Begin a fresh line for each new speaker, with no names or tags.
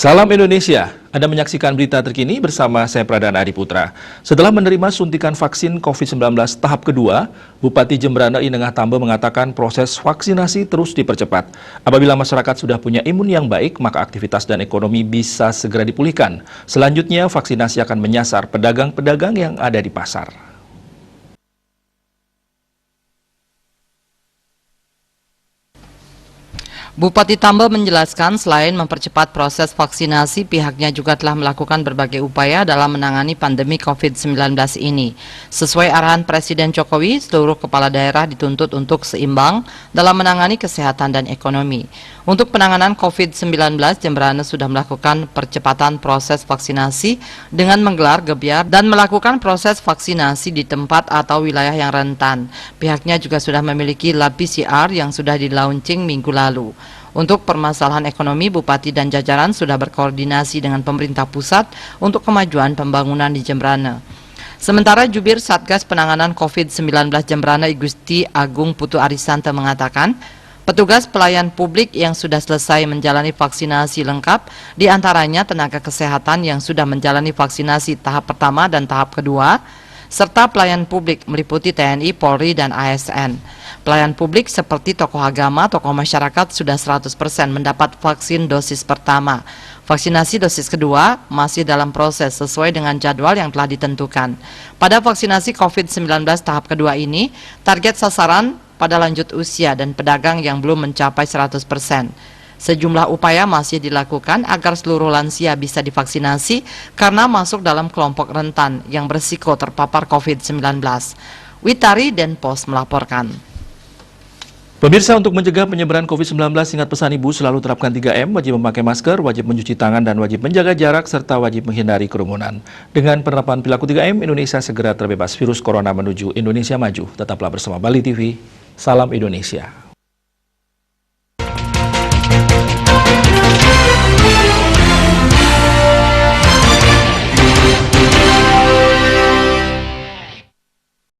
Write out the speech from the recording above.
Salam Indonesia, Anda menyaksikan berita terkini bersama saya Pradana Adiputra. Setelah menerima suntikan vaksin COVID-19 tahap kedua, Bupati Jembrana Inengah Tambe mengatakan proses vaksinasi terus dipercepat. Apabila masyarakat sudah punya imun yang baik, maka aktivitas dan ekonomi bisa segera dipulihkan. Selanjutnya, vaksinasi akan menyasar pedagang-pedagang yang ada di pasar.
Bupati Tambe menjelaskan selain mempercepat proses vaksinasi, pihaknya juga telah melakukan berbagai upaya dalam menangani pandemi COVID-19 ini. Sesuai arahan Presiden Jokowi, seluruh kepala daerah dituntut untuk seimbang dalam menangani kesehatan dan ekonomi. Untuk penanganan COVID-19, Jembrana sudah melakukan percepatan proses vaksinasi dengan menggelar gebyar dan melakukan proses vaksinasi di tempat atau wilayah yang rentan. Pihaknya juga sudah memiliki lab PCR yang sudah di-launching minggu lalu. Untuk permasalahan ekonomi, Bupati dan jajaran sudah berkoordinasi dengan pemerintah pusat untuk kemajuan pembangunan di Jembrana. Sementara Jubir Satgas Penanganan COVID-19 Jembrana Igusti Agung Putu Arisanta mengatakan, petugas pelayan publik yang sudah selesai menjalani vaksinasi lengkap, diantaranya tenaga kesehatan yang sudah menjalani vaksinasi tahap pertama dan tahap kedua, serta pelayan publik meliputi TNI, Polri, dan ASN. Pelayan publik seperti tokoh agama, tokoh masyarakat sudah 100% mendapat vaksin dosis pertama. Vaksinasi dosis kedua masih dalam proses sesuai dengan jadwal yang telah ditentukan. Pada vaksinasi COVID-19 tahap kedua ini, target sasaran pada lanjut usia dan pedagang yang belum mencapai 100%. Sejumlah upaya masih dilakukan agar seluruh lansia bisa divaksinasi karena masuk dalam kelompok rentan yang berisiko terpapar COVID-19. Witari Denpos melaporkan.
Pemirsa, untuk mencegah penyebaran COVID-19, ingat pesan Ibu selalu terapkan 3M, wajib memakai masker, wajib mencuci tangan, dan wajib menjaga jarak, serta wajib menghindari kerumunan. Dengan penerapan perilaku 3M, Indonesia segera terbebas virus corona menuju Indonesia maju. Tetaplah bersama Bali TV. Salam Indonesia.